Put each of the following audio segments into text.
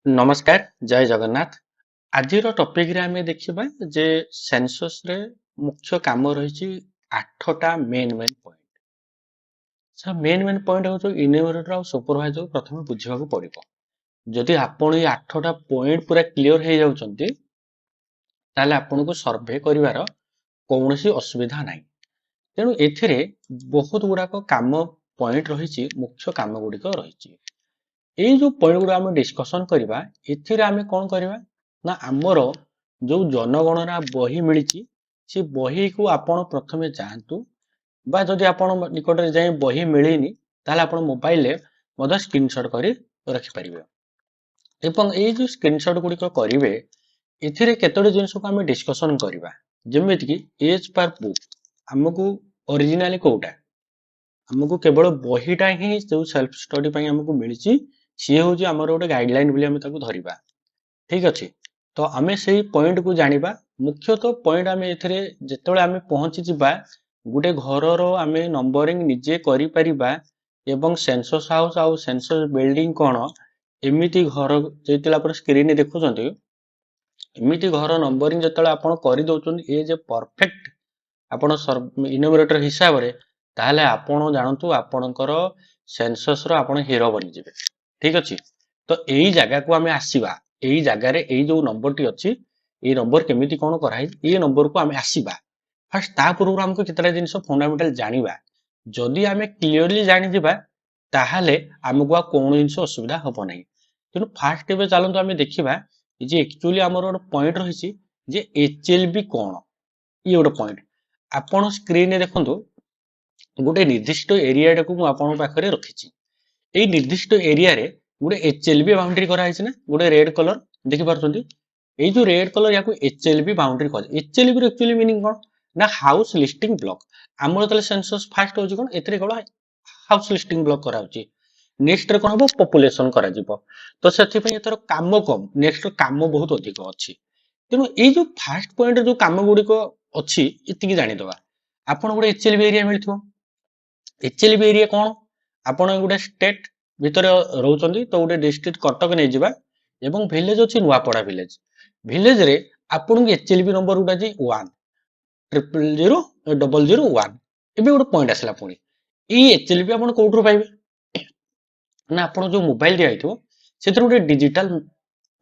नमस्कार जय जगन्नाथ। आज टॉपिक रे आमे देखिबा जे सेंसस रे मुख्य काम रही 8टा मेन मेन पॉइंट। सब मेन पॉइंट हो इन्यूमरेटर और सुपरवाइजर प्रथम बुझिबा को पड़िबो। जदि आपण ये 8टा पॉइंट पूरा क्लियर हे जाउचंती ताले आपण को सर्वे करिवार कोनोसी असुविधा नाही। तेणु एथिरे बहुत गुडा को काम पॉइंट रही मुख्य काम गुडी को रही एई जो पॉइंट गुडा आमे डिस्कशन करिबा एथिरे आमे कोन करिबा ना हमरो जो जनगणना बही मिलिची से बही को आपण प्रथमे जानतु बा जदि आपण निकट रे जाय बही मिलिनी ताले आपण मोबाइल रे मदा स्क्रीनशॉट करी रखि परिबे। एवं एई जो स्क्रीनशॉट गुडी को करिवे एथिरे केतोडी जिंस को आमे डिस्कशन करिबा जेमिति कि एज पर बुक हमकु ओरिजिनली कोउटा हमकु केवल बहीटा ही जो सेल्फ स्टडी पई हमकु मिलिची सी होची हमर गोटे गाइडलाइन बोली हमें ताकू धरिबा। ठीक अछि तो आमे सेही पॉइंट को जानिबा। मुख्यतः पॉइंट आमे एथिरे जेतेबेले आमे पहुंची जिबा गुटे घरर आमे नंबरिंग निजे करि परिबा एवं सेंसस हाउस आउ सेंसस बिल्डिंग कोन एमिति घर जेतिला पर स्क्रीन देखुचंती एमिति घर नंबरिंग जेतेबेले आपण करि दोचन ए जे परफेक्ट आपण इनोवेटर हिसाब रे ताहले आपण जानतु आपणकर सेंसस रो आपण हीरो बनि जिवे। ठीक अछि तो एई जगह को आमे आसीबा एई जगह रे एई जो नंबर टी अछि ए नंबर केमिति कोन कराई ए नंबर को आमे आसीबा फर्स्ट ता पूर्व हमको केतरा जिंस फंडामेंटल जानिबा जदि आमे क्लियरली जानि जिबा ताहाले हमको आ कोन जिंस असुविधा हबो नै। तेनु फास्ट एबे चलंतु आमे देखिबा जे एक्चुअली हमर ଗୋଟେ पॉइंट रहिछि जे एचएलबी कोन ई ଗୋଟେ पॉइंट आपण स्क्रीन रे देखंतु गोटे निर्दिष्ट एरिया टाकू मु आपण पाखरे रखिछि एई निर्दिष्ट एरिया रे गोटे एचएलबी बाउंड्री करा हिछ ना गोटे रेड कलर देखि पारछंती एई जो रेड कलर याकू एचएलबी बाउंड्री कहै एचएलबी रो एक्चुअली मीनिंग कोन ना हाउस लिस्टिंग ब्लॉक हमर तले सेंसस फास्ट होची कोन एतरे कोन हाउस लिस्टिंग ब्लॉक करा होची नेक्स्ट रे कोन हबो पॉपुलेशन करा जिवो तो सेथि पय एतर काम कम नेक्स्ट काम बहुत अधिक अछि। तेनु एई जो फास्ट पॉइंट रे जो काम गुडी को अछि इतिकी जानि दवा आपण गोटे एचएलबी एरिया मिलथिबो एचएलबी एरिया कोन आपण गोटे स्टेट भितर रहउचंदी तो गोटे डिस्ट्रिक्ट कटक नै जिबा एवं विलेज अछि नुआपड़ा विलेज विलेज रे आपण के एचएलबी नंबर उडा जी 1000001 एबे गोटे पॉइंट आसला पुनी ई एचएलबी आपण कोठरो पाइबे ना आपण जो मोबाइल दिया आइथो सेतर गोटे डिजिटल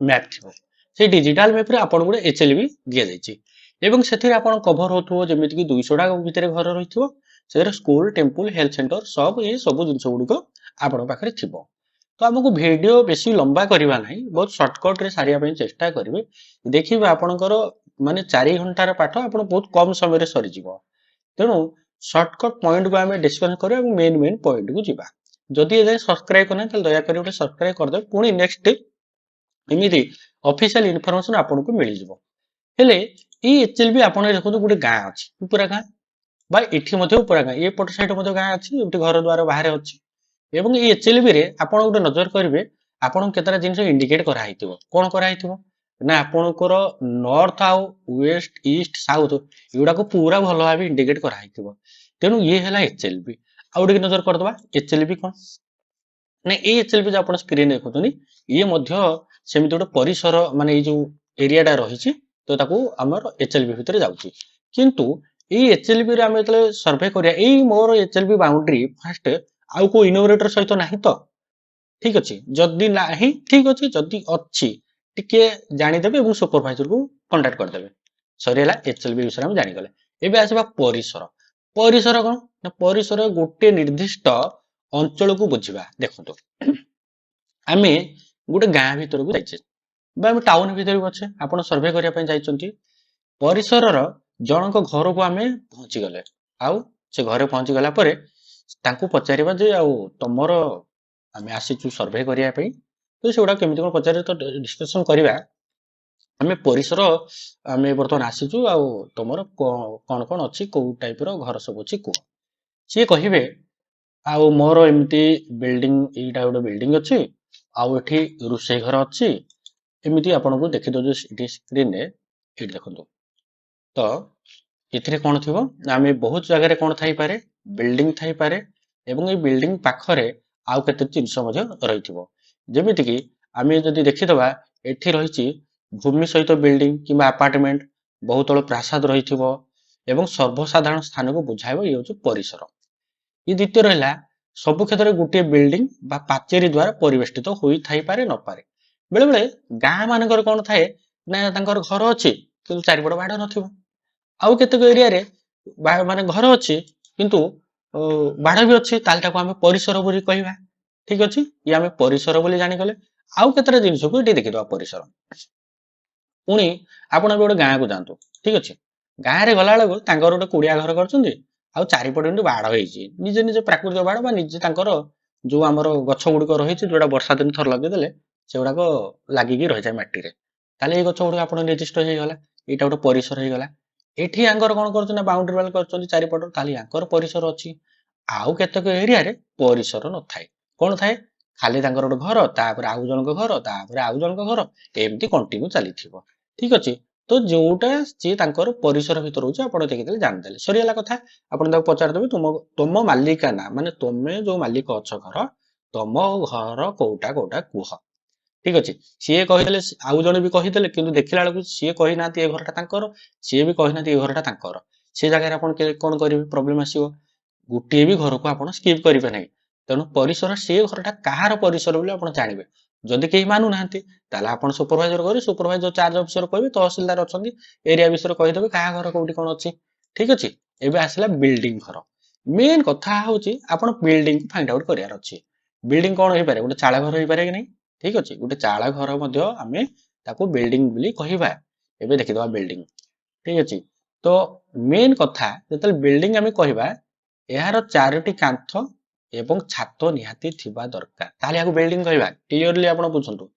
मैप थिबो से डिजिटल मैप रे आपण गोटे एचएलबी दिया जायछि एवं सेथिरे आपण कवर होथो जेमिति कि 200 टा भितर घर रहिथिबो सेरे स्कूल टेंपल हेल्थ सेंटर सब ये सब जिंस गुडी को आपण पाखरे थिबो। तो हमको वीडियो बेसी लंबा करबा नाही बहुत शॉर्टकट रे सारिया पय चेष्टा करिवे देखिबा आपनकर माने 4 घंटार पाठ आपण बहुत कम समय रे सरी जिवो। तेनु शॉर्टकट पॉइंट को हमें डिस्कस करियो और मेन पॉइंट को जिबा जदि ए सब्सक्राइब करना त दया करी ओटे सब्सक्राइब कर दे पुनी नेक्स्ट एमिति ऑफिशियल इन्फॉर्मेशन आपण को मिल जिवो। हेले ई एचएलबी आपण देखो गोटे गां अछि पूरा गां बा एठी मध्ये पूरा गां ए पट साइड मध्ये गां अछि एठी घर द्वार बाहर अछि एवं ए एचएलबी रे आपण गोटे नजर करिवे आपण केतरा जिंस इंडिकेट करा हितिबो कोन करा हितिबो ना आपणकर नॉर्थ आउ वेस्ट ईस्ट साउथ एगुडा को पूरा भलो भाबे इंडिकेट करा हितिबो। तेनु ये हला एचएलबी आ गोटे नजर करदबा एचएलबी कोन ना ए एचएलबी जो आपण स्क्रीन देखुतनी ये मध्ये सेमिति गोटे परिसर माने ए जो एरिया टा रहिछि तो ताकू हमर एचएलबी भितर जाउछि किंतु ए एचएलबी रे हम एतले सर्वे करिया ए मोर एचएलबी बाउंड्री फर्स्ट आउ को इनोवेटर सहित नाही तो ठीक अछि जदि नाही ठीक अछि जदि अछि टिके जानि देबे एवं सुपरवाइजर को कांटेक्ट कर देबे सरीला एचएलबी विषय हम जानि गले। एबे आसीबा परिसर परिसर कोन ना परिसर गोटे निर्दिष्ट अंचल को बुझिबा देखंतो आमे गोटे गां भीतर को जाइछे बा हम टाउन भीतर को अच्छे आपण सर्वे करिया पय जाइचंती परिसरर जनक घर को आमे पहुंची गले आउ से घरे पहुंची गला परे तांको पचारिबा जे आउ तमरो आमे आसीचु सर्वे करिया पय तो सेउडा केमिति कोन पचारे तो डिस्कशन करिबा आमे परिसर आमे बर्तन आसीचु आउ तमरो कोन कोन अछि को टाइप रो घर सब अछि को से कहिबे आउ मोर एमिति बिल्डिंग एटा गोटे बिल्डिंग अछि आउ एठी रुसै घर अछि एमिति आपन को देखि दो जो स्क्रीन रे एट देखंतु तो एथिरे कोन थिबो आमे बहुत जगह रे कोन थाई पारे बिल्डिंग थाई पारे एवं ए बिल्डिंग पाखरे आउ केते जिंस मध्ये रहिथिबो जेमिति कि आम जदि देखीदबा एठी रही भूमि सहित बिल्डिंग कि अपार्टमेंट बहुतल प्रासाद रही एवं सर्वसाधारण स्थान को बुझाइब ये हूँ परिसर। ये द्वितीय रहा सबु क्षेत्र में गोटे बिल्डिंग बा पाचेरी द्वारा परिवेष्टित होई थाई पारे न पारे। बेले बेले गाँ मानकर कौन थाए ना तांकर घर अच्छी किंतु चारिपट बाड़ नथिबो। आउ केतेक एरिया रे माने घर अच्छी किंतु बाड़ भी अच्छी ताल ताको आमे परिसर बोली कहबा। ठीक अछि ये आमे परिसर बोली जानि गले। आउ केतेटा जिनिस को एठी देखिदबा परिसर। पुणी आपण गोटे गाँ को जातु। ठीक अच्छे गाँ रे गला बेलू तांकर गोटे कुड़िया घर करछन्ती आउ चारिपट एमती बाड़ होईछि निजे निजे प्राकृतिक बाड़ बा निजे तांकर जो आमर गछ गुड़िक रही जोटा वर्षा दिन थर लगेदेले सेगुड़ाक लागिकी रही जाए माटी रे ताले ये गछ गुड़िक आपण रेजिस्ट होईगला एटा गोटे परिसर होईगला। एठी आंकर कोन करछन ना बाउंड्री वाल करछन्ती चारिपट ताले आंकर परिसर अछि। आउ केतेक एरिया रे परिसर न थाए कोन थाए खाली तांकर गोटे घर तापर आउ जनक घर तापर आउ जनक घर एमती कंटिन्यू चलीथिबो। ठीक अछि तो जोटा सी तांकर परिसर भितर होछि आपण देखिदेले जानदेले सरीला कथा। आपण ताको पचार देबे तुम मालिकाना माने तुमे जो मालिक अछ घर तुम घर कोउटा कोउटा कुह। ठीक अछि सीए कहिदेले आउ जने भी कहिदेले किंतु देखिला बेलकु सीए कहि नाती ए घरटा तांकर सीए भी कहि नाती ए घरटा तांकर से जगह रे आपण कोन करिवे प्रॉब्लम आसीबो गुटिए भी घर को आपण स्किप करिवे नै। तेणु परिसर से घरटा कहार परिसर बोली आपण जानिबे। जदि केही मानु नाहंती ताले आपण सुपरवाइजर करी सुपरवाइजर चार्ज ऑफिसर कहबे तहसीलदार अछंती एरिया विषय कहिदेबे कहा घर कोउटी कोन अछि। ठीक अछि एबे आसला बिल्डिंग घर मेन कथा होची आपण बिल्डिंग फाइंड आउट करियार अछि। बिल्डिंग कोन होई पारे गोटे चाळ घर होई पारे कि नै। ठीक अछि गोटे चाळ घर मध्य आमे ताको बिल्डिंग बोली कहिबा। एबे देखिदबा बिल्डिंग। ठीक अछि तो मेन कथा जतल बिल्डिंग आमे कहिबा एहार चारोटी कांथ एवं छात निहाती थिबा दरकार ताले याको बिल्डिंग कहिबा। क्लियरली आपण बुझंतु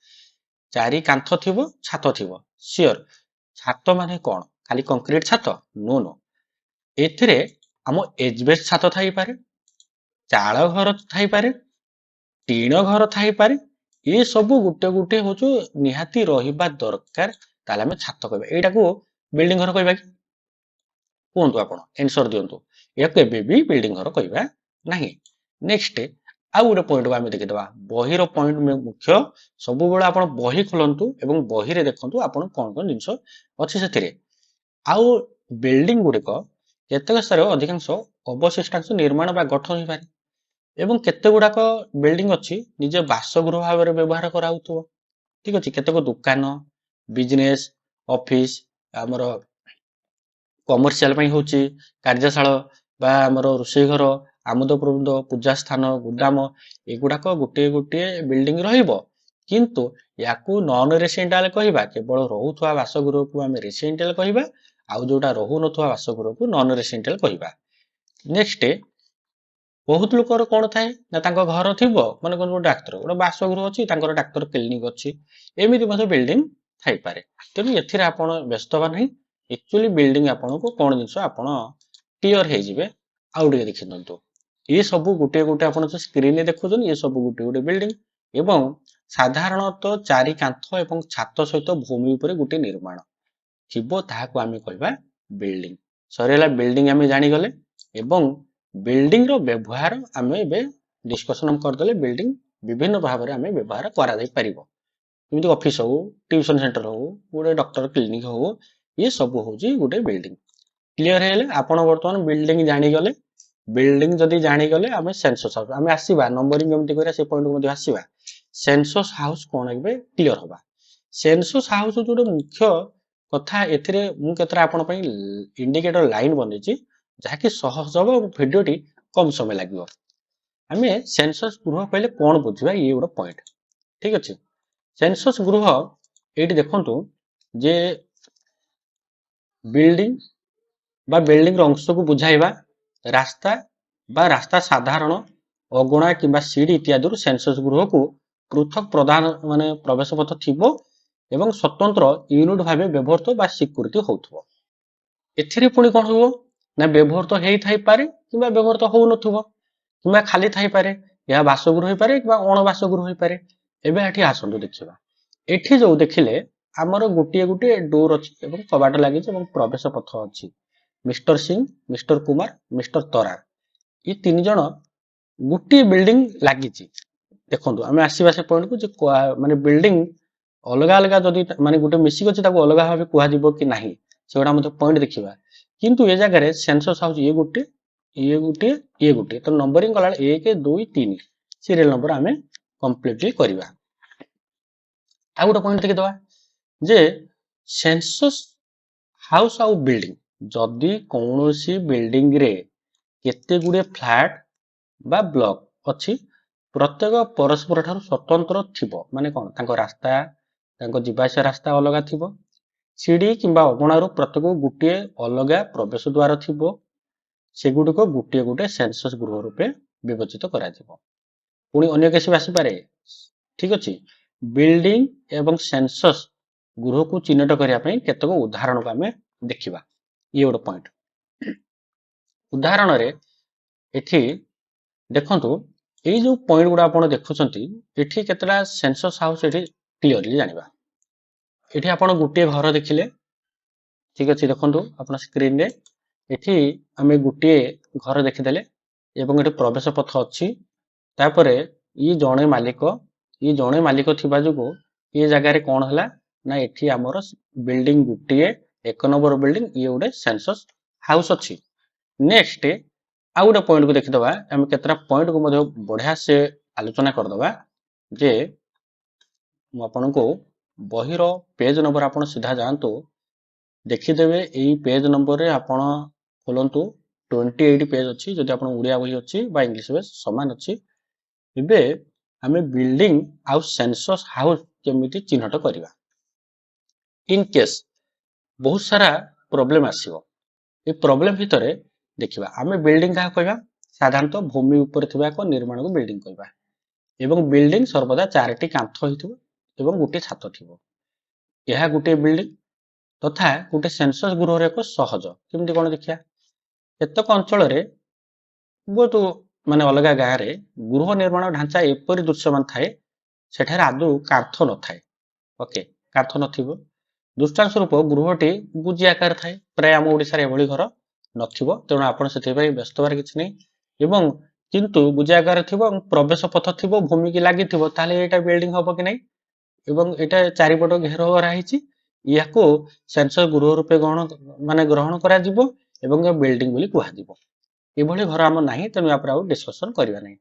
चारि कांथ थिबो छात थिबो सियोर छात माने कोन खाली कंक्रीट छात नो नो एथिरे आम एजबेस्ट छात थाई पारे चाळ घर थाई पारे टीण घर थाई पारे ये सब गुटे गुटे होचो निहाती रहिबा दरकार ताले आमे छात कहबा। एटा को बिल्डिंग घर कहबा कि कोंतु आपण आंसर दियंतु या केबे भी बिल्डिंग घर कहबा नाही। नेक्स्ट आउ गोटे पॉइंट को आमे देखिदबा बहिर पॉइंट मुख्य सब बेला आपण बही खोलंतु एवं बही रे देखंतु आपण कोन कोन जिंस अछि सेथिरे। आउ बिल्डिंग गुड़िक केतेक सारे अधिकांश अवशिष्टांश निर्माण बा गठन होई पारे एवं केते गुड़ाक बिल्डिंग अछि निजे बासगृह भाव में व्यवहार कराउथबो। ठीक अछि केतेक दुकान बिजनेस ऑफिस हमर कमर्शियल पई होची कार्यशाला बा हमर रोषेई घर आमोद प्रबंध पूजा स्थान गोदाम एगुड़ाक गोटे गोटे बिल्डिंग रहिबो किंतु याकू नॉन रेसिडेंशियल कहबा केवल रहुथवा बासगृह को आमे रेसिडेंशियल कहबा आउ जोटा रहु नथवा बासगृह को नॉन रेसिडेंशियल कहबा। नेक्स्ट बहुत लोकर कोन थाए ना तांको घर थिबो माने कोन डाक्टर गोटे बासगृह अछि तांकर डाक्टर क्लिनिक अछि एमिति मध्ये बिल्डिंग थाई पारे। तेनु एथिरे आपण व्यस्त बा नहीं एक्चुअली बिल्डिंग आपण को कोन जिंस आपण क्लियर हे जिवे। आउ टे देखिनंतु ये सब गुटे गुटे आपण जो स्क्रीन रे देखुछन ये सब गुटे गुटे बिल्डिंग एवं साधारणतः चारि कांथ एवं छात सहित भूमि उपरे गुटे निर्माण थिबो ताहाको आमे कहबा बिल्डिंग। सरेला बिल्डिंग आमे जानि गले एवं बिल्डिंग रो व्यवहार आमे बे डिस्कशन करदले बिल्डिंग विभिन्न भाव रे आमे व्यवहार करा जाई परिबो जेमिति ऑफिस हो ट्यूशन सेंटर हो गोटे डॉक्टर क्लिनिक हो ये सब होची गोटे बिल्डिंग। क्लियर हेले आपण वर्तमान बिल्डिंग जानि गले बिल्डिंग जदि जानि गले आमे सेंसस हाउस आमे आसीबा नंबरिंग केमति करिया से पॉइंट मध्ये आसीबा। सेंसस हाउस कोन हेबे क्लियर होबा। सेंसस हाउस जोटे मुख्य कथा एथिरे मु केतरा आपण पई इंडिकेटर लाइन बनेची जाकी सहज हबो भिडियोटी कम समय लागियो। आमे सेंसस गृह कहले कोन बुझिबा ये गोटे पॉइंट। ठीक अछि सेंसस गृह एठी देखंतु जे बिल्डिंग बा बिल्डिंग रो अंश को बुझाइबा रास्ता बा रास्ता साधारण अगुणा किबा सीढ़ी इत्यादि सेंसस गृह को पृथक प्रदान माने प्रवेश पथ थिबो एवं स्वतंत्र यूनिट भाबे व्यवहृत बा स्वीकृति होथबो। एथिरे पुणी कोन होबो ना व्यवहृत हेई थाई पारे किबा व्यवहृत हो नथबो किबा खाली थाई पारे या बासगृह होई पारे किबा अण बासगृह होई पारे। एबे एठी आसंतु देखिबा एठी जो देखिले हमर गुटिए गुटिए डोर अछि एवं कबाट लागि एवं प्रवेश पथ अछि। Mister Singh mister Kumar mister Tarar ये तीन जण गुटिए बिल्डिंग लागिची ଦେଖନ୍ତୁ ଆମେ ଆସିବା ସେ ପଏଣ୍ଟ କୁ ଯେ ମାନେ ବିଲ୍ଡିଂ ଅଲଗା ଅଲଗା ଯଦି ମାନେ ଗୋଟେ ମିଶିକି ଅଛି ତାକୁ ଅଲଗା ଭାବେ କୁହାଯିବ କି ନାହିଁ ସେଗୁଡା ମଧ୍ୟ ପଏଣ୍ଟ ଦେଖିବା। କିନ୍ତୁ ଏ ଜାଗାରେ ସେନ୍ସସ୍ ହାଉସ୍ ଇଏ ଗୋଟେ ଇଏ ଗୋଟିଏ ଇଏ ଗୋଟିଏ ତ ନମ୍ବରିଂ କଲା 1 2 3 ସିରିଏଲ ନମ୍ବର ଆମେ କମ୍ପ୍ଲିଟଲି କରିବା। ଆଉ ଗୋଟେ ପଏଣ୍ଟ ଦେଖିଦବା ଯେ ସେନ୍ସସ୍ ହାଉସ୍ ଆଉ ବିଲ୍ଡିଂ ଯଦି କୌଣସି ବିଲ୍ଡିଂ ରେ କେତେ ଗୁଡିଏ ଫ୍ଲାଟ ବା ବ୍ଲକ ଅଛି ପ୍ରତ୍ୟେକ ପରସ୍ପର ଠାରୁ ସ୍ୱତନ୍ତ୍ର ଥିବ ମାନେ କଣ ତାଙ୍କ ରାସ୍ତା ତାଙ୍କ ଯିବା ଆସିବା ରାସ୍ତା ଅଲଗା ଥିବ ସିଡି କିମ୍ବା ଅଗଣାରୁ ପ୍ରତ୍ୟେକ ଗୋଟିଏ ଅଲଗା ପ୍ରବେଶ ଦ୍ୱାର ଥିବ ସେଗୁଡିକ ଗୋଟିଏ ଗୋଟିଏ ସେନ୍ସସ୍ ଗୃହ ରୂପେ ବିବେଚିତ କରାଯିବ। ପୁଣି ଅନ୍ୟ କେସ୍ ବି ଆସିପାରେ ଠିକ ଅଛି। ବିଲ୍ଡିଂ ଏବଂ ସେନ୍ସସ୍ ଗୃହକୁ ଚିହ୍ନଟ କରିବା ପାଇଁ କେତେକ ଉଦାହରଣକୁ ଆମେ ଦେଖିବା। ଇଏ ଗୋଟେ ପଏଣ୍ଟ। ଉଦାହରଣରେ ଏଠି ଦେଖନ୍ତୁ ଏଇ ଯୋଉ ପଏଣ୍ଟ ଗୁଡା ଆପଣ ଦେଖୁଛନ୍ତି ଏଠି କେତେଟା ସେନ୍ସସ୍ ହାଉସ୍ ଏଠି କ୍ଲିୟରଲି ଜାଣିବା। ଏଠି ଆପଣ ଗୋଟିଏ ଘର ଦେଖିଲେ ଠିକ ଅଛି। ଦେଖନ୍ତୁ ଆପଣ ସ୍କ୍ରିନରେ ଏଠି ଆମେ ଗୋଟିଏ ଘର ଦେଖିଦେଲେ ଏବଂ ଏଠି ପ୍ରବେଶ ପଥ ଅଛି। ତାପରେ ଇଏ ଜଣେ ମାଲିକ ଥିବା ଯୋଗୁ ଏ ଜାଗାରେ କଣ ହେଲା ନା ଏଠି ଆମର ବିଲ୍ଡିଂ ଗୋଟିଏ 1 ନମ୍ବର ବିଲ୍ଡିଂ ଇଏ ଗୋଟେ ସେନ୍ସସ୍ ହାଉସ୍ ଅଛି। ନେକ୍ସଟ ଆଉ ଗୋଟେ ପଏଣ୍ଟ କୁ ଦେଖିଦବା ଆମେ କେତେଟା ପଏଣ୍ଟ କୁ ମଧ୍ୟ ବଢିଆ ସେ ଆଲୋଚନା କରିଦବା ଯେ ମୁଁ ଆପଣଙ୍କୁ ବହିର ପେଜ ନମ୍ବର ଆପଣ ସିଧା ଯାଆନ୍ତୁ ଦେଖିଦେବେ ଏଇ ପେଜ ନମ୍ବରରେ ଆପଣ ଖୋଲନ୍ତୁ 28 ପେଜ ଅଛି ଯଦି ଆପଣ ଓଡ଼ିଆ ବହି ଅଛି ବା ଇଂଲିଶ ବହି ସମାନ ଅଛି। ଏବେ ଆମେ ବିଲ୍ଡିଂ ଆଉ ସେନ୍ସସ୍ ହାଉସ୍ କେମିତି ଚିହ୍ନଟ କରିବା। ଇନ୍ କେସ୍ ବହୁତ ସାରା ପ୍ରୋବ୍ଲେମ ଆସିବ ଏ ପ୍ରୋବ୍ଲେମ ଭିତରେ ଦେଖିବା ଆମେ ବିଲ୍ଡିଂ କାହା କହିବା ସାଧାରଣତଃ ଭୂମି ଉପରେ ଥିବା ଏକ ନିର୍ମାଣକୁ ବିଲ୍ଡିଂ କହିବା ଏବଂ ବିଲ୍ଡିଂ ସର୍ବଦା 4ଟି କାନ୍ଥ ହେଇଥିବ ଏବଂ ଗୋଟିଏ ଛାତ ଥିବ। ଏହା ଗୋଟିଏ ବିଲ୍ଡିଂ ତଥା ଗୋଟେ ସେନ୍ସସ୍ ଗୃହର ଏକ ସହଜ କେମିତି କଣ ଦେଖିବା। କେତେକ ଅଞ୍ଚଳରେ ବହୁତ ମାନେ ଅଲଗା ଗାଁରେ ଗୃହ ନିର୍ମାଣ ଢାଞ୍ଚା ଏପରି ଦୃଶ୍ୟମାନ ଥାଏ ସେଠାରେ ଆଦୌ କାନ୍ଥ ନଥାଏ। ଓକେ କାନ୍ଥ ନଥିବ ଦୃଷ୍ଟାନ୍ତ ସ୍ୱରୂପ ଗୃହଟି ବୁଜି ଆକାର ଥାଏ ପ୍ରାୟ ଆମ ଓଡ଼ିଶାରେ ଏଭଳି ଘର ନଥିବ ତେଣୁ ଆପଣ ସେଥିପାଇଁ ବ୍ୟସ୍ତ ହେବାର କିଛି ନାହିଁ ଏବଂ କିନ୍ତୁ ବୁଜି ଆକାର ଥିବ ଏବଂ ପ୍ରବେଶ ପଥ ଥିବ ଭୂମିକି ଲାଗିଥିବ ତାହେଲେ ଏଇଟା ବିଲ୍ଡିଂ ହବ କି ନାହିଁ ଏବଂ ଏଇଟା ଚାରିପଟ ଘେର ହେଇଛି ଏହାକୁ ସେନ୍ସସ୍ ଗୃହ ରୂପେ ଗ୍ରହଣ କରାଯିବ ଏବଂ ବିଲ୍ଡିଂ ବୋଲି କୁହାଯିବ। ଏଭଳି ଘର ଆମର ନାହିଁ ତେଣୁ ୟା ଉପରେ ଆଉ ଡିସ୍କସନ କରିବା ନାହିଁ।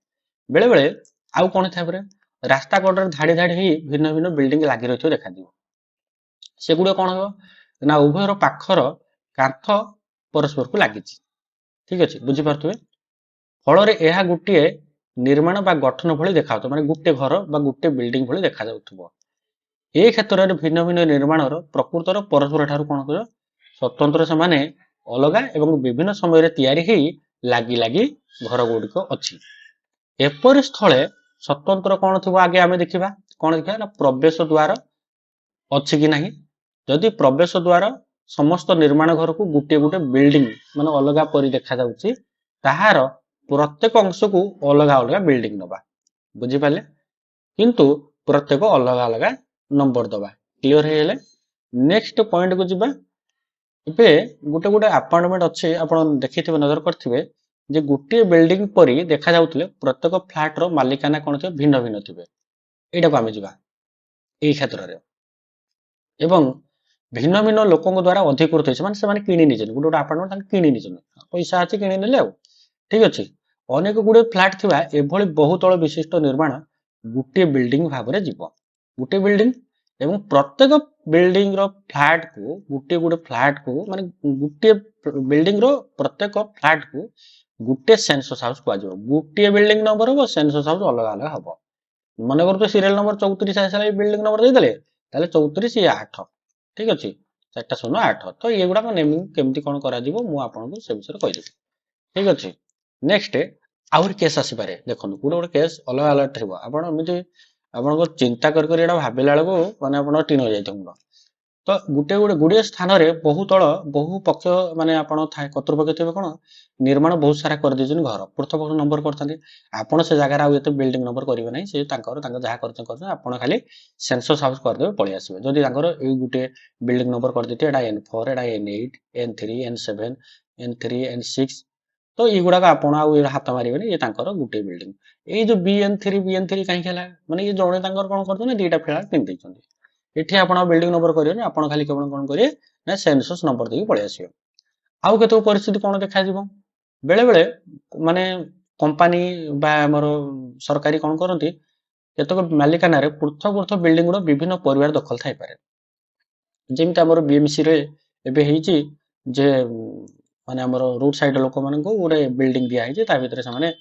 ବେଳେ ବେଳେ ଆଉ କଣ ଥାଇପାରେ ରାସ୍ତା କଡରେ ଧାଡି ଧାଡି ହେଇ ଭିନ୍ନ ଭିନ୍ନ ବିଲ୍ଡିଂ ଲାଗି ରହିଥିବ ଦେଖାଯିବ ସେଗୁଡିକ କଣ ହବ ନା ଉଭୟର ପାଖର କାନ୍ଥ ପରସ୍ପରକୁ ଲାଗିଛି ଠିକ ଅଛି ବୁଝିପାରୁଥିବେ ଫଳରେ ଏହା ଗୋଟିଏ ନିର୍ମାଣ ବା ଗଠନ ଭଳି ଦେଖାଯାଉଥିବ ମାନେ ଗୋଟେ ଘର ବା ଗୋଟେ ବିଲ୍ଡିଂ ଭଳି ଦେଖାଯାଉଥିବ। ଏ କ୍ଷେତ୍ରରେ ଭିନ୍ନ ଭିନ୍ନ ନିର୍ମାଣର ପ୍ରକୃତର ପରସ୍ପର ଠାରୁ କଣ କହିବ ସ୍ୱତନ୍ତ୍ର ସେମାନେ ଅଲଗା ଏବଂ ବିଭିନ୍ନ ସମୟରେ ତିଆରି ହେଇ ଲାଗି ଲାଗି ଘର ଗୁଡିକ ଅଛି। ଏପରି ସ୍ଥଳେ ସ୍ୱତନ୍ତ୍ର କଣ ଥିବ ଆଗେ ଆମେ ଦେଖିବା କଣ ଦେଖିବା ନା ପ୍ରବେଶ ଦ୍ୱାର ଅଛି କି ନାହିଁ। ଯଦି ପ୍ରବେଶ ଦ୍ୱାର ସମସ୍ତ ନିର୍ମାଣ ଘରକୁ ଗୋଟିଏ ଗୋଟେ ବିଲ୍ଡିଂ ମାନେ ଅଲଗା ପରି ଦେଖାଯାଉଛି ତାହାର ପ୍ରତ୍ୟେକ ଅଂଶକୁ ଅଲଗା ଅଲଗା ବିଲ୍ଡିଂ ନବା ବୁଝିପାରିଲେ କିନ୍ତୁ ପ୍ରତ୍ୟେକ ଅଲଗା ଅଲଗା ନମ୍ବର ଦବା କ୍ଲିୟର ହେଇଗଲେ ନେକ୍ସଟ ପଏଣ୍ଟ କୁ ଯିବା। ଏବେ ଗୋଟେ ଗୋଟେ ଆପାର୍ଟମେଣ୍ଟ ଅଛି ଆପଣ ଦେଖିଥିବେ ନଜର କରିଥିବେ ଯେ ଗୋଟିଏ ବିଲ୍ଡିଂ ପରି ଦେଖାଯାଉଥିଲେ ପ୍ରତ୍ୟେକ ଫ୍ଲାଟ ର ମାଲିକାନା କଣ ଥିବ ଭିନ୍ନ ଭିନ୍ନ ଥିବେ ଏଇଟାକୁ ଆମେ ଯିବା ଏଇ କ୍ଷେତ୍ରରେ ଏବଂ ଭିନ୍ନ ଭିନ୍ନ ଲୋକଙ୍କ ଦ୍ୱାରା ଅଧିକୃତ ହେଇଛି ମାନେ ସେମାନେ କିଣି ନେଇଛନ୍ତି ଗୋଟେ ଗୋଟେ ଆପାର୍ଟମେଣ୍ଟ ତାଙ୍କୁ କିଣି ନେଇଛନ୍ତି ପଇସା ଅଛି କିଣି ନେଲେ ଆଉ ଠିକ ଅଛି। ଅନେକ ଗୁଡ଼ିଏ ଫ୍ଲାଟ ଥିବା ଏଭଳି ବହୁତଳ ବିଶିଷ୍ଟ ନିର୍ମାଣ ଗୋଟିଏ ବିଲ୍ଡିଂ ଭାବରେ ଯିବ ଗୋଟିଏ ବିଲ୍ଡିଂ ଏବଂ ପ୍ରତ୍ୟେକ ବିଲ୍ଡିଂ ର ଫ୍ଲାଟ କୁ ଗୋଟିଏ ଫ୍ଲାଟ କୁ ମାନେ ଗୋଟିଏ ବିଲ୍ଡିଂ ର ପ୍ରତ୍ୟେକ ଫ୍ଲାଟ କୁ ଗୋଟିଏ ସେନ୍ସସ୍ ହାଉସ୍ କୁହାଯିବ ଗୋଟିଏ ବିଲ୍ଡିଂ ନମ୍ବର ହବ ସେନ୍ସସ୍ ହାଉସ୍ ଅଲଗା ଅଲଗା ହବ। ମନେ କରୁଛୁ ସିରିଏଲ ନମ୍ବର 34 ଆସିଲା ବିଲ୍ଡିଂ ନମ୍ବର ଦେଇଦେଲେ ତାହେଲେ 34 8 ଠିକ ଅଛି 4008 ତ ଏଗୁଡାକ ନେମିଂ କେମିତି କଣ କରାଯିବ ମୁଁ ଆପଣଙ୍କୁ ସେ ବିଷୟରେ କହିଦେବି ଠିକ ଅଛି। ନେକ୍ସଟ ଆହୁରି କେସ୍ ଆସିପାରେ ଦେଖନ୍ତୁ ଗୋଟେ ଗୋଟେ କେସ୍ ଅଲଗା ଅଲଗା ଥିବ ଆପଣ ଏମିତି ଆପଣଙ୍କ ଚିନ୍ତା କରି କରି ଏଇଟା ଭାବିଲା ବେଳକୁ ମାନେ ଆପଣ ଟିଣ ହେଇଯାଇଥିବ ମୁଣ୍ଡ ତ ଗୁଡ଼ିଏ ସ୍ଥାନରେ ବହୁ ପକ୍ଷ ମାନେ ଆପଣ କର୍ତ୍ତୃପକ୍ଷ ଥିବେ କଣ ନିର୍ମାଣ ବହୁତ ସାରା କରିଦେଇଛନ୍ତି ଘର ପୃଥକ ନମ୍ବର କରିଥାନ୍ତି ଆପଣ ସେ ଜାଗାରେ ଆଉ ଏତେ ବିଲ୍ଡିଂ ନମ୍ବର କରିବେ ନାହିଁ ସେ ତାଙ୍କ ଯାହା କରିଛନ୍ତି ଆପଣ ଖାଲି ସେନ୍ସସ୍ ହାଉସ୍ କରିଦେବେ ପଳେଇ ଆସିବେ ଯଦି ତାଙ୍କର ଏଇ ଗୋଟେ ବିଲ୍ଡିଂ ନମ୍ବର କରିଦେଇଥିବେ ଏଟା N4 ଏଟା N8 N3 N7 N3 N6 तो एगुड़ाक आपण हाथ मारे ये गोटे बिल्डिंग ये जो BN3 कहीं माने ये जड़े कौन कर दीटा फ्लैट किन एठी आपण बिल्डिंग नंबर करेंगे आप खाली केवल कौन करेंगे ना सेंसस नंबर देकी पलि आसियो आउ केते परिस्थिति कौन देखा जिवो बेले बेले माने कंपनी बा हमर सरकारी कौन करती केतक मालिकाना रे पृथक पृथक बिल्डिंग गुड़ा विभिन्न परिवार दखल थाई पारे जेमती हमर BMC रे एबे हेची जे माने हमर रोड साइड लोक मानको गोटे बिल्डिंग दिया हेची ता भितरे से माने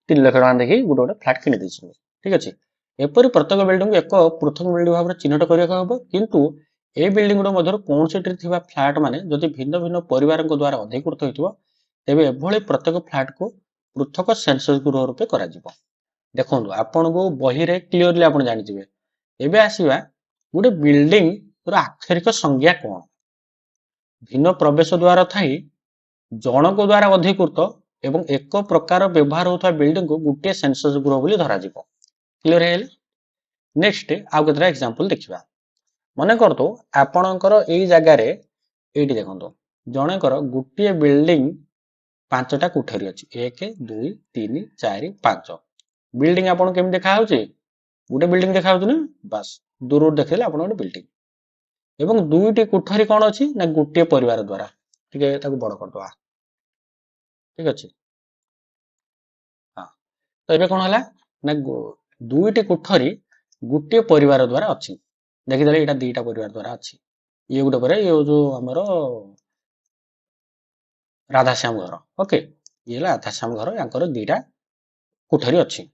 3 लाख टका देखि गोटे गोटे फ्लैट किनि दैछन ठीक अछि एपरि प्रत्येक बिल्डिंग को एक पृथक बिल्डिंग भाव चिन्हट करबा हबो किंतु ए बिल्डिंग गुड़ मध्य कौन से फ्लैट माने जदि भिन्न भिन्न परिवार द्वारा अधिकृत होइथिबो तेबे एभଳି प्रत्येक फ्लैट को पृथक सेंसस गृह रूपे करा जिवो देखंतु आपन को बही रे क्लियरली आपन जानि जिवे एबे आसीबा गोटे बिल्डिंग रो आक्षरिक संज्ञा कोन भिन्न प्रवेश द्वार थाई जनक द्वारा अधिकृत एवं एक प्रकार व्यवहार होता बिल्डिंग को गोटे सेंसस गृह बोली धरा जिवो क्लियर हेले नेक्स्ट आउ केतरा एग्जांपल देखिबा मने करतो आपणकर एई जगह रे एठी देखंतो जणेकर गोटे बिल्डिंग पांचटा कोठरी अछि 1 2 3 4 5 बिल्डिंग आपण केम देखा होउची गोटे बिल्डिंग देखा होउची ना बस दूर देखले आपण गोटे बिल्डिंग एवं दुईटी कोठरी कौन अच्छी ना गोटे परिवार द्वारा ठीक है ताको बड़ कर दवा ठीक अच्छे हाँ तो ये कौन है ना दुईटी कोठरी गोटे परिवार द्वारा अच्छी देखिदेले यहाँ दीटा परिवार द्वारा अच्छी ये गोटे पर ये जो आमर राधाश्याम घर ओके ये राधाश्याम घर यांकर दीटा कोठरी अच्छी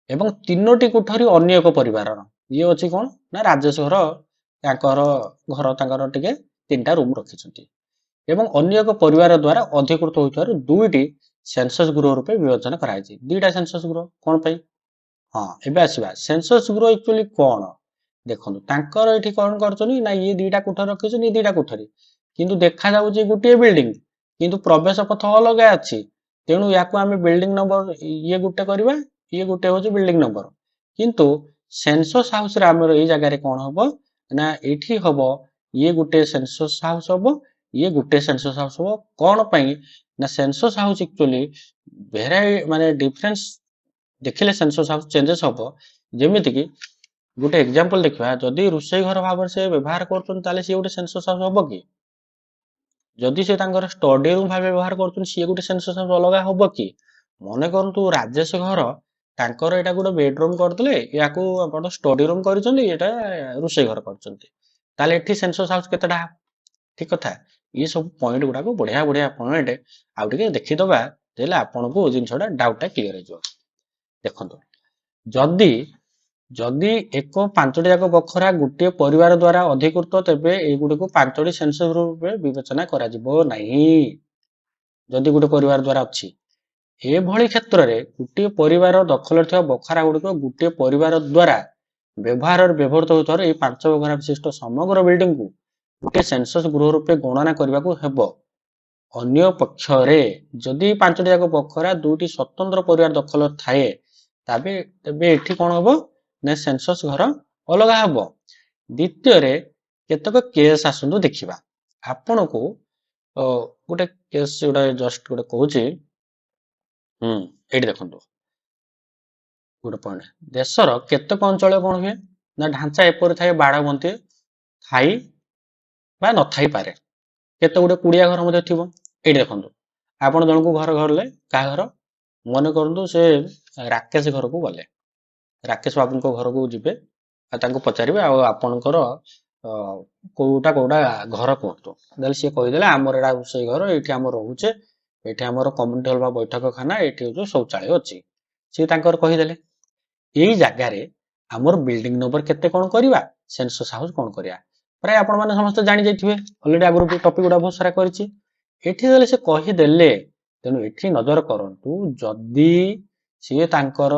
एवं तीनोटी कोठरी अन्य एक परिवार ये अच्छी कौन ना राजेश घर ताकर घर ताकर टिके 3टा रूम रखिछंती एवं अन्य एक परिवार द्वारा अधिकृत होइथार दुईटी सेंसस गृह रूपे विवेचन कराइछि दीटा सेंसस गृह कोन पई हां एबे आसीबा सेंसस गृह एक्चुअली कोन देखंतु तांकर एठी कोन करछनी ना ये दीटा कोठरी रखिछन ये दीटा कोठरी किंतु देखा जाउछि गुटिए बिल्डिंग किंतु प्रवेश पथ अलग अछि तेनु याको आमे बिल्डिंग नंबर ये गुटे करबा ये गुटे होछि बिल्डिंग नंबर किंतु सेंसस हाउस रे हमर ए जगह रे कोन हबो ना एठी हबो ये गुटे सेंसस हाउस हबो ये गुटे सेंसस हाउस हबो कोन पई ना सेंसस हाउस एक्चुअली वेराइ माने डिफरेंस देखिले सेंसस हाउस चेंजेस हबो जेमिति कि गुटे एग्जांपल देखबा जदि रुसई घर भाबर से व्यवहार करतन ताले से गुटे सेंसस हाउस हबो कि जदि से तांकर स्टडी रूम भाबे व्यवहार करतन से गुटे सेंसस हाउस अलगा हबो कि मने करंतु राजेश घर तांकर एटा गुटे बेडरूम करतले याको आपण स्टडी रूम करिसंती एटा रुसई घर करचंती ताले एठी सेंसस हाउस केतडा ठीक कथा ये सब पॉइंट गुडा को बढ़िया बढ़िया पॉइंट आउ टिके देखि दबा देले आपण को जिंसडा डाउटटा क्लियर हे जो देखंतो जदि जदि एक पांचटी जाक बखरा गुटे परिवार द्वारा अधिकृत तेबे ए गुडी को पांचटी सेंसस रूपे विवेचना करा जिवो नाही जदि गुटे परिवार द्वारा अछि ए भଳି क्षेत्र रे गुटे परिवार दखल थिया बखरा गुडी को गुटे परिवार द्वारा व्यवहार व्यवहृत होथार ए पांच बखरा विशिष्ट समग्र बिल्डिंग को गुटे सेंसस गृह रूपे गणना करबा को हेबो अन्य पक्ष रे जदि पांचटी जाक बखरा दुटी स्वतंत्र परिवार दखल थाए ताबे तबे एठी कोन हबो ने सेंसस घर अलगा हबो द्वितीय रे केतक केस आसुंदु देखिबा आपण को गोटे केस जोडा जस्ट गोटे कहूची एठी देखंतु गोटे पॉइंट देशर केतक अंचल कोन हुए ना ढांचा एपर थाए बाड़बंती थाई बा न थाई पारे केते गोटे कुड़िया घर मध्ये थिबो एठी देखंतु आपण जण को घर घरले का घर मने करंतु से राकेश घर को गले राकेश बाबू को घर को जिबे आ तांको पचारिबे आ आपनकर कोउटा कोउटा घर कोतो देल से कहि देले हमर एडा उसे घर एठी हमर रहूचे एठी हमर कम्युनिटी हॉल बा बैठक खाना एठी जो शौचालय अछि से तांकर कहि देले एई जागा रे हमर बिल्डिंग नंबर केते कोन करबा सेंसस हाउस कोन करिया प्राय आपण माने समस्त जानि जाइथिबे ऑलरेडी आगु टॉपिक गुडा बहुत सारा करछि एठी देले से कहि देले तेनु एठी नजर करंतु जदी से तांकर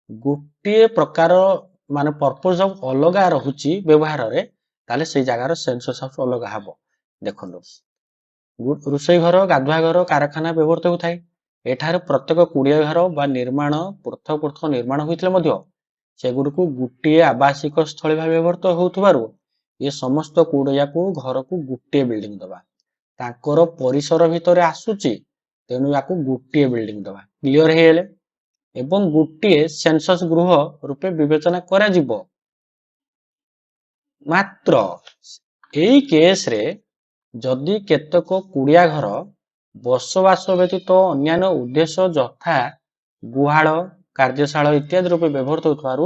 गुटे प्रकार माने पर्पस ऑफ अलगा रहुची व्यवहार रे ताले से जगार सेंसस हाउस अलगा हबो देखंदो रुसई घर गाधुआ घर कारखाना व्यवहार होथाय एठार प्रत्येक कुड़िया घर बा निर्माण पृथक पृथक निर्माण होइतले मध्य सेगुडको गुटे आवासिक स्थल भाबे व्यवहार होउथबारु ये समस्त कुड़िया को घर को गुटे बिल्डिंग दबा तांकर परिसर भितरे आसुची ତେଣୁ ୟାକୁ ଗୋଟିଏ ବିଲ୍ଡିଂ ଦବା। କ୍ଲିୟର ହେଇଗଲେ? ଏବଂ ଗୋଟିଏ ସେନ୍ସସ୍ ଗୃହ ରୂପେ ବିବେଚନା କରାଯିବ। ମାତ୍ର ଏଇ କେସରେ ଯଦି କେତେକ କୁଡ଼ିଆ ଘର ବସବାସ ବ୍ୟତୀତ ଅନ୍ୟାନ୍ୟ ଉଦ୍ଦେଶ୍ୟ ଯଥା ଗୁହାଳ, କାର୍ଯ୍ୟଶାଳା ଇତ୍ୟାଦି ରୂପେ ବ୍ୟବହୃତ ହେଉଥିବାରୁ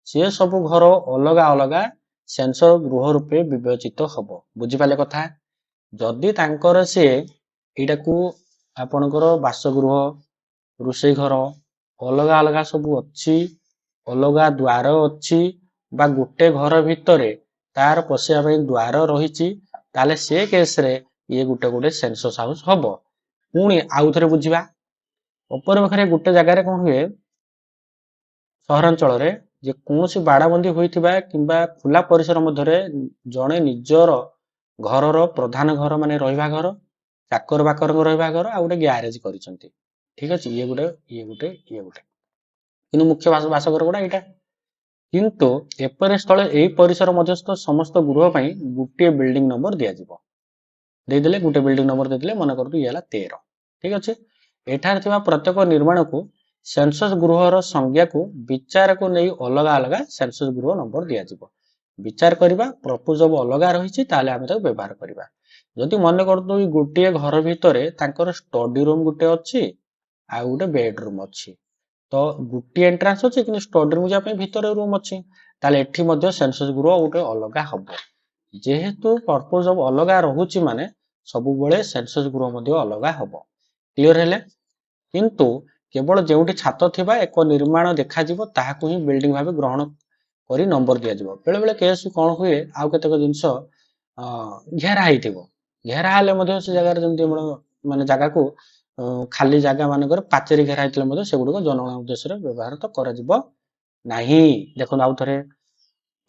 ସେ ସବୁ ଘର ଅଲଗା ଅଲଗା ସେନ୍ସସ୍ ଗୃହ ରୂପେ ବିବେଚିତ ହବ। ବୁଝିପାରିଲେ କଥା? ଯଦି ତାଙ୍କର ସେ ଏଇଟାକୁ ଆପଣଙ୍କର ବାସଗୃହ, ରୋଷେଇ ଘର ଅଲଗା ଅଲଗା ସବୁ ଅଛି, ଅଲଗା ଦ୍ୱାର ଅଛି, ବା ଗୋଟେ ଘର ଭିତରେ ତାର ପଶିବା ପାଇଁ ଦ୍ୱାର ରହିଛି, ତାହେଲେ ସେ କେସରେ ଇଏ ଗୋଟେ ସେନ୍ସସ୍ ହାଉସ୍ ହବ। ପୁଣି ଆଉ ଥରେ ବୁଝିବା। ଅପରପକ୍ଷରେ ଗୋଟେ ଜାଗାରେ କଣ ହୁଏ, ସହରାଞ୍ଚଳରେ ଯେ କୌଣସି ବାଡ଼ବନ୍ଦୀ ହୋଇଥିବା କିମ୍ବା ଖୋଲା ପରିସର ମଧ୍ୟରେ ଜଣେ ନିଜର ଘରର ପ୍ରଧାନ ଘର ମାନେ ରହିବା ଘର, ଚାକର ବାକରଙ୍କ ରହିବା ଘର, ଆଉ ଗୋଟେ ଗ୍ୟାରେଜ କରିଛନ୍ତି। ଠିକ ଅଛି, ଇଏ ଗୋଟେ କିନ୍ତୁ ମୁଖ୍ୟ ବାସଘର ଗୁଡ଼ା ଏଇଟା। କିନ୍ତୁ ଏପରି ସ୍ଥଳେ ଏହି ପରିସର ମଧ୍ୟସ୍ଥ ସମସ୍ତ ଗୃହ ପାଇଁ ଗୋଟିଏ ବିଲ୍ଡିଂ ନମ୍ବର ଦିଆଯିବ। ଦେଇଦେଲେ ଗୋଟେ ବିଲ୍ଡିଂ ନମ୍ବର ଦେଇଦେଲେ, ମନେ କରନ୍ତୁ ଇଏ ହେଲା 13। ଠିକ ଅଛି, ଏଠାରେ ଥିବା ପ୍ରତ୍ୟେକ ନିର୍ମାଣକୁ ସେନ୍ସସ୍ ଗୃହର ସଂଜ୍ଞାକୁ ବିଚାରକୁ ନେଇ ଅଲଗା ଅଲଗା ସେନ୍ସସ୍ ଗୃହ ନମ୍ବର ଦିଆଯିବ। ବିଚାର କରିବା, ପ୍ରପୋଜଲ ଅଲଗା ରହିଛି ତାହେଲେ ଆମେ ତାକୁ ବ୍ୟବହାର କରିବା। ଯଦି ମନେ କରନ୍ତୁ ଗୋଟିଏ ଘର ଭିତରେ ତାଙ୍କର ଷ୍ଟଡି ରୁମ ଗୋଟେ ଅଛି, ଆଉ ଗୋଟେ ବେଡରୁମ ଅଛି, ତ ଗୋଟିଏ ଏଣ୍ଟ୍ରାନ୍ସ ଅଛି କିନ୍ତୁ ଷ୍ଟଡି ରୁମ ଯିବା ପାଇଁ ଭିତରେ ରୁମ ଅଛି, ତାହେଲେ ଏଠି ମଧ୍ୟ ସେନ୍ସସ୍ ଗୃହ ଗୋଟେ ଅଲଗା ହବ। ଯେହେତୁ ପର୍ପୋଜ ଅଲଗା ରହୁଛି ମାନେ ସବୁବେଳେ ସେନ୍ସସ୍ ଗୃହ ମଧ୍ୟ ଅଲଗା ହବ। କ୍ଲିୟର ହେଲେ? କିନ୍ତୁ କେବଳ ଯେଉଁଠି ଛାତ ଥିବା ଏକ ନିର୍ମାଣ ଦେଖାଯିବ ତାହାକୁ ହିଁ ବିଲ୍ଡିଂ ଭାବେ ଗ୍ରହଣ କରି ନମ୍ବର ଦିଆଯିବ। ବେଳେ ବେଳେ କେସ୍ କଣ ହୁଏ, ଆଉ କେତେକ ଜିନିଷ ଘେରା ହେଇଥିବ, ଘେରା ହେଲେ ମଧ୍ୟ ସେ ଜାଗାରେ ଯେମିତି ଆମର ମାନେ ଜାଗାକୁ ଖାଲି ଜାଗା ମାନଙ୍କରେ ପାଚେରୀ ଘେରା ହେଇଥିଲେ ମଧ୍ୟ ସେଗୁଡିକ ଜନଗଣନା ଉଦ୍ଦେଶ୍ୟରେ ବ୍ୟବହାର ତ କରାଯିବ ନାହିଁ। ଦେଖନ୍ତୁ ଆଉ ଥରେ,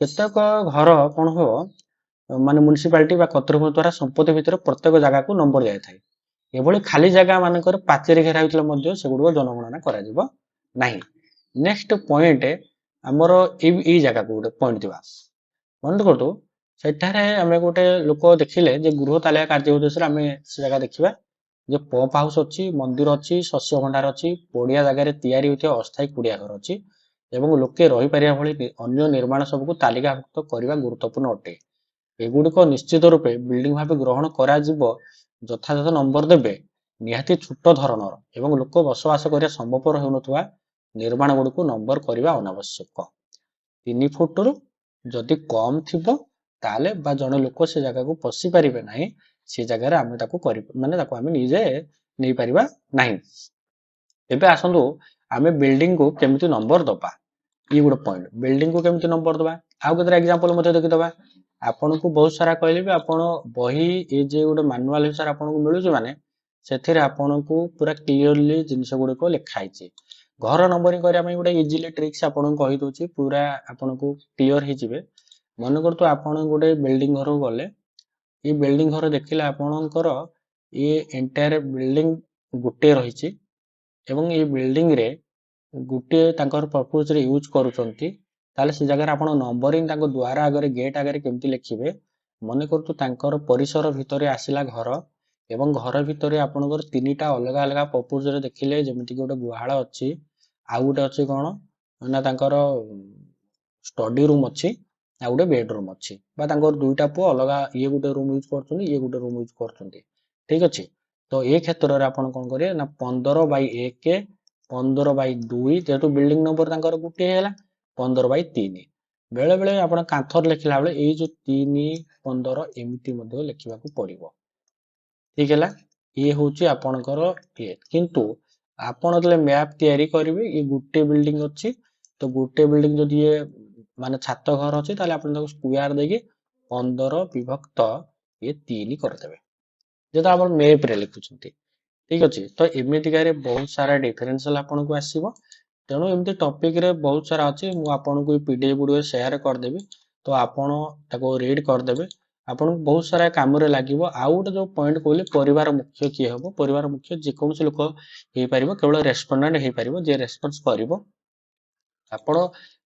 କେତେକ ଘର କଣ ହବ, ମାନେ ମ୍ୟୁନିସିପାଲିଟି ବା କର୍ତ୍ତୃପକ୍ଷ ଦ୍ୱାରା ସମ୍ପତ୍ତି ଭିତରେ ପ୍ରତ୍ୟେକ ଜାଗାକୁ ନମ୍ବର ଦିଆଯାଇଥାଏ। ଏଭଳି ଖାଲି ଜାଗା ମାନଙ୍କରେ ପାଚେରୀ ଘେରା ହୋଇଥିଲେ ମଧ୍ୟ ସେଗୁଡିକ ଜନଗଣନା କରାଯିବ ନାହିଁ। ନେକ୍ସଟ ପଏଣ୍ଟ ଆମର ଏଇ ଜାଗାକୁ ଗୋଟେ ପଏଣ୍ଟ ଥିବା, ମନେ କରନ୍ତୁ ସେଠାରେ ଆମେ ଗୋଟେ ଲୋକ ଦେଖିଲେ ଯେ ଗୃହ ତାଲିକା କାର୍ଯ୍ୟ ଉଦ୍ଦେଶ୍ୟରେ ଆମେ ସେ ଜାଗା ଦେଖିବା ଯେ ପମ୍ପ ହାଉସ ଅଛି, ମନ୍ଦିର ଅଛି, ଶସ୍ୟ ଭଣ୍ଡାର ଅଛି, ପଡିଆ ଜାଗାରେ ତିଆରି ହୋଇଥିବା ଅସ୍ଥାୟୀ କୁଡ଼ିଆ ଘର ଅଛି ଏବଂ ଲୋକେ ରହିପାରିବା ଭଳି ଅନ୍ୟ ନିର୍ମାଣ ସବୁକୁ ତାଲିକାଭୁକ୍ତ କରିବା ଗୁରୁତ୍ୱପୂର୍ଣ୍ଣ ଅଟେ। ଏଗୁଡିକ ନିଶ୍ଚିତ ରୂପେ ବିଲ୍ଡିଂ ଭାବେ ଗ୍ରହଣ କରାଯିବ। ଯଥାଯଥ ନମ୍ବର ଦେବେ। ନିହାତି ଛୋଟ ଧରଣର ଏବଂ ଲୋକ ବସବାସ କରିବା ସମ୍ଭବପର ହେଉନଥିବା ନିର୍ମାଣ ଗୁଡ଼ିକୁ ନମ୍ବର କରିବା ଅନାବଶ୍ୟକ। 3 ଫୁଟରୁ ଯଦି କମ ଥିବ ତାହେଲେ ବା ଜଣେ ଲୋକ ସେ ଜାଗାକୁ ପଶି ପାରିବେ ନାହିଁ, ସେ ଜାଗାରେ ଆମେ ତାକୁ ତାକୁ ଆମେ ନିଜେ ନେଇପାରିବା ନାହିଁ। ଏବେ ଆସନ୍ତୁ ଆମେ ବିଲ୍ଡିଂ କୁ କେମିତି ନମ୍ବର ଦବା, ଇଏ ଗୋଟେ ପଏଣ୍ଟ। ବିଲ୍ଡିଂ କୁ କେମିତି ନମ୍ବର ଦବା, ଆଉ କେତେଟା ଏକ୍ସାମ୍ପଲ ମଧ୍ୟ ଦେଖିଦବା। ଆପଣଙ୍କୁ ବହୁତ ସାରା କହିଲେ ବି ଆପଣ ବହି ଏ ଯେ ଗୋଟେ ମାନୁଆଲ ହିସାବରେ ଆପଣଙ୍କୁ ମିଳୁଛି, ମାନେ ସେଥିରେ ଆପଣଙ୍କୁ ପୁରା କ୍ଲିୟରଲି ଜିନିଷ ଗୁଡିକ ଲେଖା ହେଇଛି। ଘର ନମ୍ବରିଂ କରିବା ପାଇଁ ଗୋଟେ ଇଜିଲି ଟ୍ରିକ୍ସ ଆପଣଙ୍କୁ କହିଦଉଛି, ପୁରା ଆପଣଙ୍କୁ କ୍ଲିୟର ହେଇଯିବେ। ମନେ କରନ୍ତୁ ଆପଣ ଗୋଟେ ବିଲ୍ଡିଂ ଘରକୁ ଗଲେ, ଏଇ ବିଲ୍ଡିଂ ଘର ଦେଖିଲେ ଆପଣଙ୍କର ଇଏ ଏଣ୍ଟାୟାର ବିଲ୍ଡିଂ ଗୋଟିଏ ରହିଛି ଏବଂ ଏଇ ବିଲ୍ଡିଂ ରେ ଗୋଟିଏ ତାଙ୍କର ପର୍ପୋଜରେ ୟୁଜ କରୁଛନ୍ତି, ତାହେଲେ ସେ ଜାଗାରେ ଆପଣ ନମ୍ବରିଂ ତାଙ୍କ ଦ୍ୱାର ଆଗରେ ଗେଟ୍ ଆଗରେ କେମିତି ଲେଖିବେ। ମନେ କରନ୍ତୁ ତାଙ୍କର ପରିସର ଭିତରେ ଆସିଲା ଘର ଏବଂ ଘର ଭିତରେ ଆପଣଙ୍କର 3ଟା ଅଲଗା ଅଲଗା ପର୍ପୋଜରେ ଦେଖିଲେ, ଯେମିତିକି ଗୋଟେ ଗୁହାଳ ଅଛି, ଆଉ ଗୋଟେ ଅଛି କଣ ନା ତାଙ୍କର ଷ୍ଟଡି ରୁମ ଅଛି, ଆଉ ଗୋଟେ ବେଡରୁମ ଅଛି, ବା ତାଙ୍କର 2ଟା ପୁଅ ଅଲଗା, ଇଏ ଗୋଟେ ରୁମ ୟୁଜ କରୁଛନ୍ତି, ଇଏ ଗୋଟେ ରୁମ ୟୁଜ କରୁଛନ୍ତି। ଠିକ ଅଛି, ତ ଏ କ୍ଷେତ୍ରରେ ଆପଣ କଣ କରିବେ ନା 15/1, 15/2, ଯେହେତୁ ବିଲ୍ଡିଂ ନମ୍ବର ତାଙ୍କର ଗୋଟିଏ ହେଲା 15/3। ବେଳେ ବେଳେ ଆପଣ କାନ୍ଥରେ ଲେଖିଲା ବେଳେ ଏଇ ଯୋଉ 3, 15 ଏମିତି ମଧ୍ୟ ଲେଖିବାକୁ ପଡିବ। ଠିକ ହେଲା, ଇଏ ହଉଛି ଆପଣଙ୍କର ଇଏ। କିନ୍ତୁ ଆପଣ ଯେତେବେଳେ ମ୍ୟାପ ତିଆରି କରିବେ, ଇଏ ଗୋଟେ ବିଲ୍ଡିଂ ଅଛି, ତ ଗୋଟେ ବିଲ୍ଡିଂ ଯଦି ଇଏ ମାନେ ଛାତ ଘର ଅଛି, ତାହେଲେ ଆପଣ ତାକୁ ସ୍କୁୟାର ଦେଇକି 15/3 କରିଦେବେ, ଯେହେତୁ ଆପଣ ମ୍ୟାପରେ ଲେଖୁଛନ୍ତି। ଠିକ ଅଛି, ତ ଏମିତିକାରେ ବହୁତ ସାରା ଡିଫରେନ୍ସିଆଲ ଆପଣଙ୍କୁ ଆସିବ। ତେଣୁ ଏମିତି ଟପିକରେ ବହୁତ ସାରା ଅଛି, ମୁଁ ଆପଣଙ୍କୁ PDF ଗୁଡ଼ିକ ସେୟାର କରିଦେବି, ତ ଆପଣ ତାକୁ ରିଡ୍ କରିଦେବେ, ଆପଣଙ୍କୁ ବହୁତ ସାରା କାମରେ ଲାଗିବ। ଆଉ ଗୋଟେ ଯୋଉ ପଏଣ୍ଟ କହିଲି, ପରିବାର ମୁଖ୍ୟ କିଏ ହବ, ପରିବାର ମୁଖ୍ୟ ଯେକୌଣସି ଲୋକ ହେଇପାରିବ, କେବଳ ରେସ୍ପଣ୍ଡାଣ୍ଟ ହେଇପାରିବ, ଯିଏ ରେସ୍ପନ୍ସ କରିବ। ଆପଣ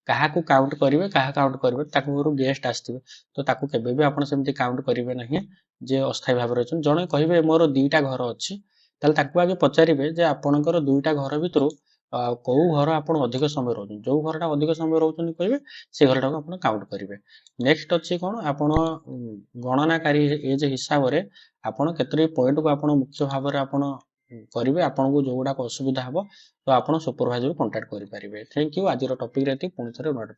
କାହାକୁ କାଉଣ୍ଟ କରିବେ, କାହା କାଉଣ୍ଟ କରିବେ, ତାଙ୍କ ଘରୁ ଗେଷ୍ଟ ଆସିଥିବେ, ତ ତାକୁ କେବେ ବି ଆପଣ ସେମିତି କାଉଣ୍ଟ କରିବେ ନାହିଁ ଯେ ଅସ୍ଥାୟୀ ଭାବରେ ଅଛନ୍ତି। ଜଣେ କହିବେ ମୋର 2ଟା ଘର ଅଛି, ତାହେଲେ ତାକୁ ଆଗେ ପଚାରିବେ ଯେ ଆପଣଙ୍କର ଦୁଇଟା ଘର ଭିତରୁ କୋଉ ଘର ଆପଣ ଅଧିକ ସମୟ ରହୁଛନ୍ତି। ଯୋଉ ଘରଟା ଅଧିକ ସମୟ ରହୁଛନ୍ତି କହିବେ ସେ ଘରଟାକୁ ଆପଣ କାଉଣ୍ଟ କରିବେ। ନେକ୍ସଟ ଅଛି କଣ, ଆପଣ ଗଣନାକାରୀ ଏଜ ହିସାବରେ ଆପଣ କେତୋଟି ପଏଣ୍ଟକୁ ଆପଣ ମୁଖ୍ୟ ଭାବରେ ଆପଣ କରିବେ। ଆପଣଙ୍କୁ ଯୋଉଗୁଡାକ ଅସୁବିଧା ହବ ତ ଆପଣ ସୁପରଭାଇଜରକୁ କଣ୍ଟାକ୍ଟ କରିପାରିବେ। Thank you. ଆଜିର ଟପିକରେ ଏତିକି। ପୁଣି ଥରେ ନୋଟ୍